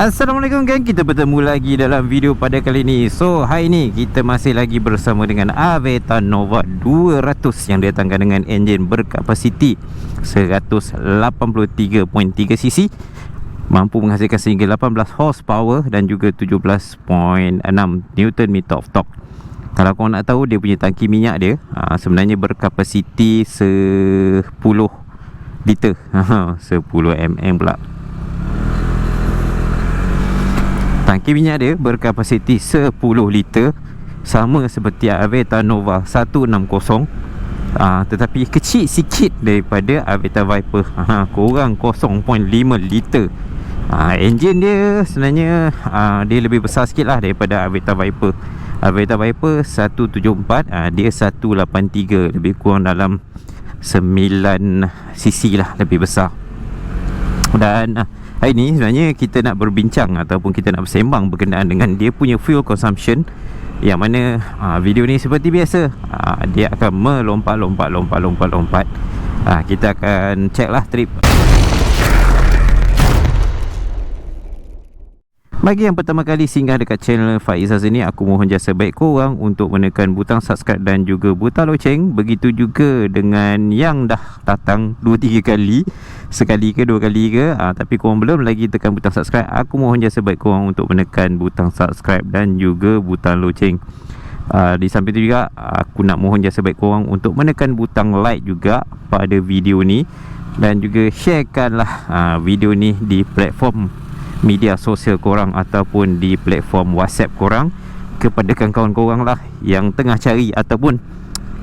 Assalamualaikum gang, kita bertemu lagi dalam video pada kali ini. So hari ni kita masih lagi bersama dengan Aveta Nova 200 yang datangkan dengan enjin berkapasiti 183.3 cc, mampu menghasilkan sehingga 18 horsepower dan juga 17.6 Nm of torque. Kalau korang nak tahu, dia punya tangki minyak dia sebenarnya berkapasiti 10 liter 10 mm pula. Tangki minyak dia berkapasiti 10 liter, sama seperti Aveta Nova 160, tetapi kecil sikit daripada Aveta Viper, kurang 0.5 liter. Enjin dia sebenarnya dia lebih besar sikit lah daripada Aveta Viper. Aveta Viper 174, dia 183, lebih kurang dalam 9 cc lah, lebih besar. Dan hari ni sebenarnya kita nak berbincang ataupun kita nak bersembang berkenaan dengan dia punya fuel consumption, yang mana video ni seperti biasa dia akan melompat. Kita akan check lah trip. Bagi yang pertama kali singgah dekat channel Faiz Azhar ni, aku mohon jasa baik korang untuk menekan butang subscribe dan juga butang loceng. Begitu juga dengan yang dah datang 2-3 kali, sekali ke 2 kali ke, tapi korang belum lagi tekan butang subscribe, aku mohon jasa baik korang untuk menekan butang subscribe dan juga butang loceng. Di samping tu juga aku nak mohon jasa baik korang untuk menekan butang like juga pada video ni, dan juga sharekanlah video ni di platform media sosial korang ataupun di platform WhatsApp korang kepada kawan-kawan korang lah yang tengah cari, ataupun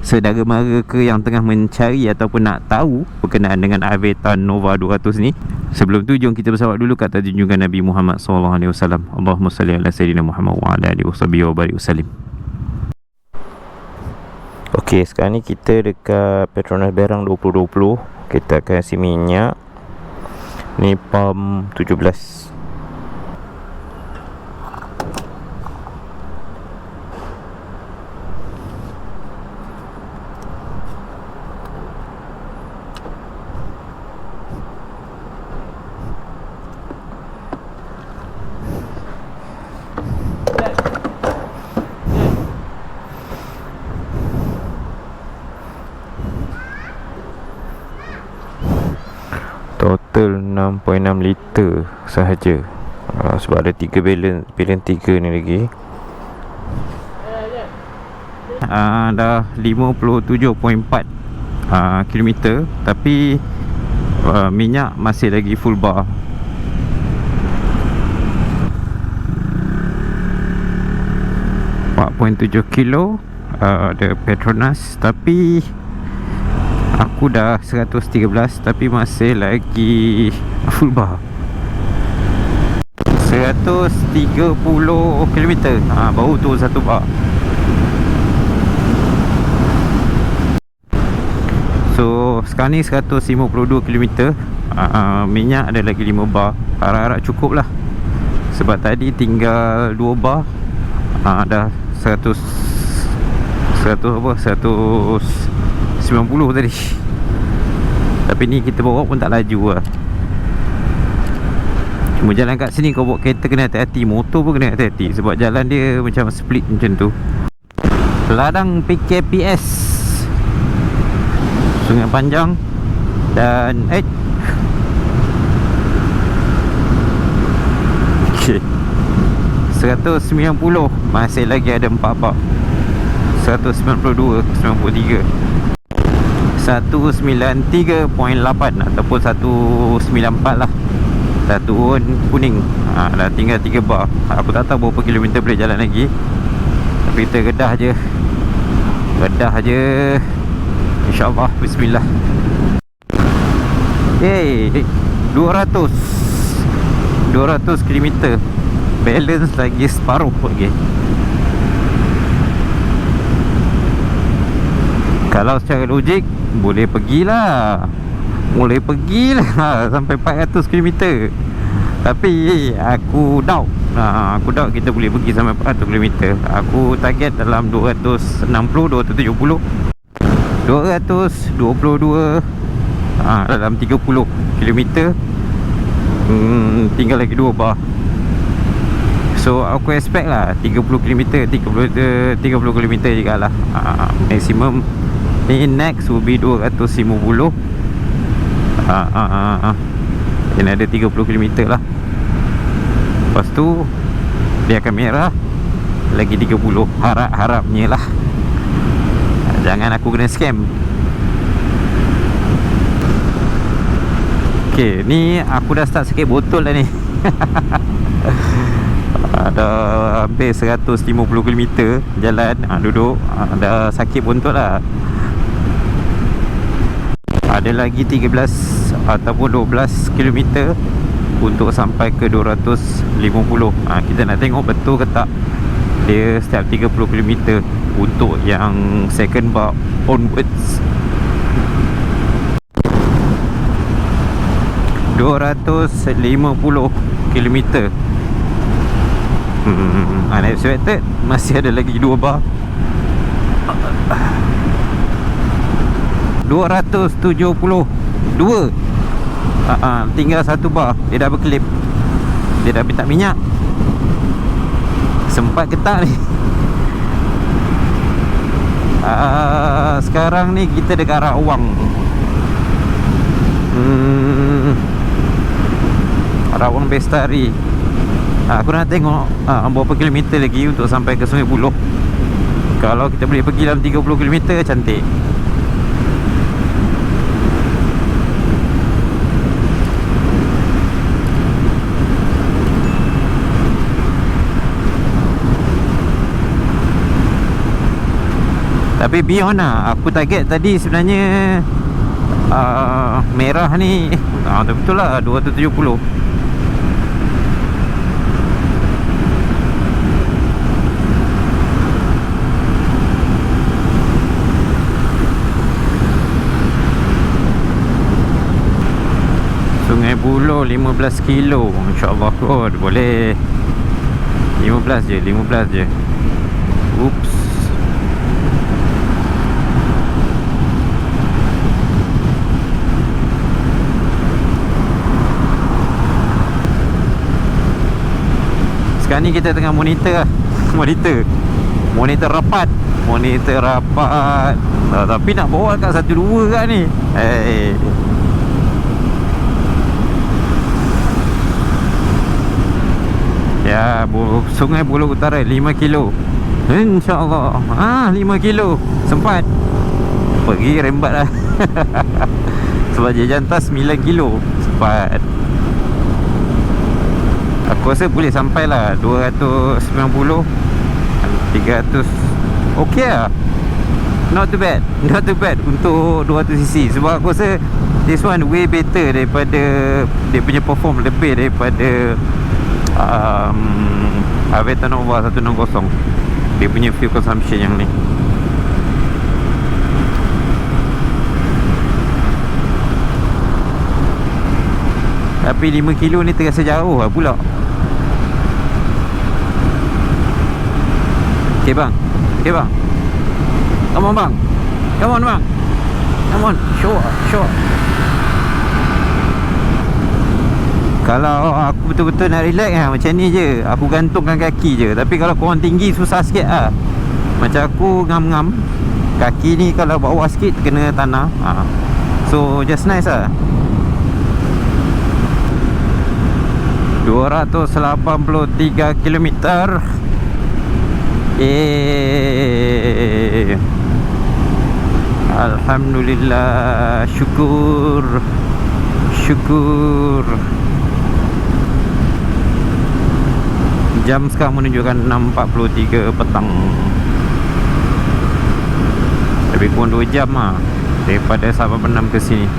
saudara mara ke yang tengah mencari ataupun nak tahu berkenaan dengan Aveta Nova 200 ni. Sebelum tu, jom kita bersalawat dulu ke atas junjungan Nabi Muhammad SAW. Allahumma salli ala sayyidina Muhammad wa ala alihi wa barik wasallim. Okey, sekarang ni kita dekat Petronas Berang 2020. Kita akan isi minyak. Ni pump 17. Total 6.6 liter sahaja, sebab ada 3 balance 3 ni lagi. Dah 57.4 km, tapi minyak masih lagi full bar. .7 kilo ada Petronas, tapi aku dah 113 tapi masih lagi full bar. 130 km, baru tu 1 bar. So sekarang ni 152 km, minyak ada lagi 5 bar. Harap-harap cukup lah, sebab tadi tinggal 2 bar. Dah 190 tadi. Tapi ni kita bawa pun tak laju lah. Cuma jalan kat sini kau bawa kereta kena hati-hati, motor pun kena hati-hati, sebab jalan dia macam split macam tu. Ladang PKPS Sungai Panjang. Dan okay, 190, masih lagi ada 4 bar. 192, 93, 193.8 ataupun 194 lah. Dah turun kuning, dah tinggal 3 bar. Aku tak tahu berapa kilometer boleh jalan lagi, tapi kita gedah je, InsyaAllah. Bismillah. 200 km, balance lagi separuh lagi. Kalau secara logik boleh pergilah sampai 400 km, tapi aku doubt kita boleh pergi sampai 400 km. Aku target dalam 260, 270, 222, dalam 30 km. Tinggal lagi 2 bar. So aku expect lah 30km 30km juga lah. Maximum ni next will be 250. Kena ada 30km lah. Lepas tu dia akan merah lagi 30. Harap-harapnya lah jangan aku kena scam. Okay, ni aku dah start sakit botol dah ni. Dah hampir 150km jalan, duduk, dah sakit botol lah. Ada lagi 13 ataupun 12km untuk sampai ke 250. Kita nak tengok betul ke tak dia setiap 30km untuk yang second bar onwards. 250km. Unexpected, masih ada lagi 2 bar. 272. Tinggal 1 bar. Dia dah berkelip. Dia dah minta minyak. Sempat ke tak ni? Sekarang ni kita dekat Rawang. Rawang Bestari. Aku nak tengok berapa kilometer lagi untuk sampai ke Sungai Buloh. Kalau kita boleh pergi dalam 30km, cantik. Tapi beyond lah, aku target tadi sebenarnya merah ni betul lah 270. Sungai Buloh 15 kilo, InsyaAllah kot boleh. 15 je. Oops. Sekarang ni kita tengah monitor lah. Monitor rapat. Tapi nak bawa kat 1-2 kat ni. Ya, Sungai Buloh Utara 5 kilo. InsyaAllah 5 kilo. Sempat pergi rembat lah. Sebab je jantas 9 kilo. Sempat. Aku rasa boleh sampai lah 290, 300. Okay lah. Not too bad untuk 200cc. Sebab aku rasa this one way better daripada dia punya perform, lebih daripada Aveta Nova 160. Dia punya fuel consumption yang ni. Tapi 5 kilo ni terasa jauh lah pula. Okay bang. Come on bang. Come on, show. Kalau aku betul-betul nak relax lah, macam ni je. Aku gantungkan kaki je. Tapi kalau korang tinggi susah sikit lah. Macam aku ngam-ngam. Kaki ni kalau bawah sikit kena tanah. So just nice lah. 283 km. Alhamdulillah. Syukur. Jam sekarang menunjukkan 6.43 petang. Lebih kurang 2 jam lah daripada Sabah Penam ke sini.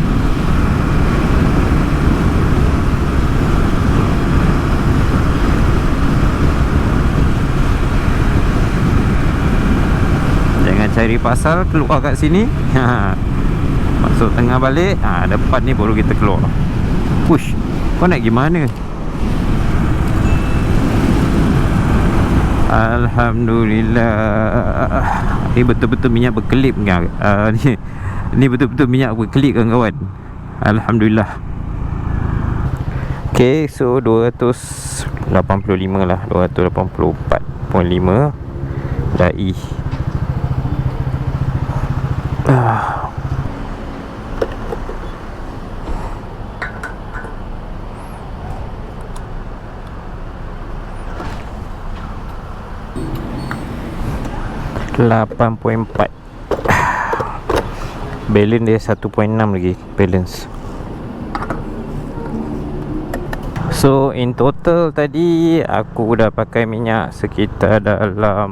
Cari pasal, keluar kat sini. Masuk tengah balik. Depan ni baru kita keluar. Push. Kau nak gimana? Alhamdulillah. Ni betul-betul minyak berkelip kan? Ni betul-betul minyak berkelip kan kawan? Alhamdulillah. Okay, so 200 85 lah, 284.5 dai. 8.4. Balance dia 1.6 lagi balance. So in total tadi aku dah pakai minyak sekitar dalam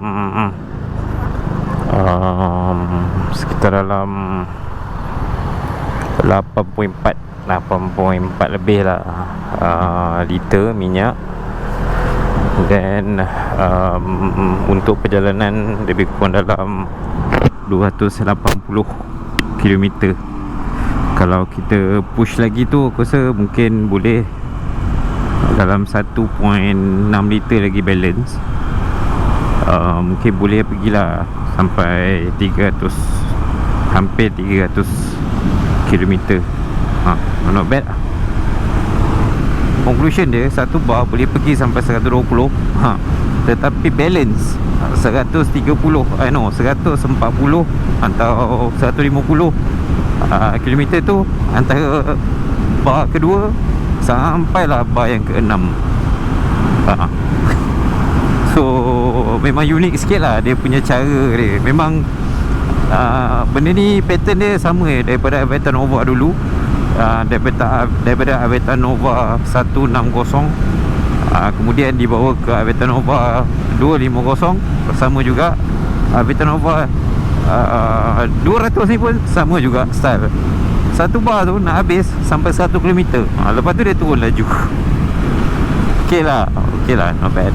sekitar dalam 8.4 lebih lah liter minyak. Dan untuk perjalanan lebih kurang dalam 280 km. Kalau kita push lagi tu, aku rasa mungkin boleh dalam 1.6 liter lagi balance. Mungkin boleh pergilah sampai 300, hampir 300 km. Not bad. Conclusion dia, satu bar boleh pergi sampai 120, tetapi balance 130, 140 atau 150 km tu antara bar kedua sampailah bar yang ke-6. So memang unik sikit lah dia punya cara dia. Memang benda ni pattern dia sama daripada Aveta Nova dulu. Daripada Aveta Nova 160, kemudian dibawa ke Aveta Nova 250, sama juga. Aveta Nova 200 ni pun sama juga style. Satu bar tu nak habis sampai 1 km. Lepas tu dia turun laju. Okey lah, not bad.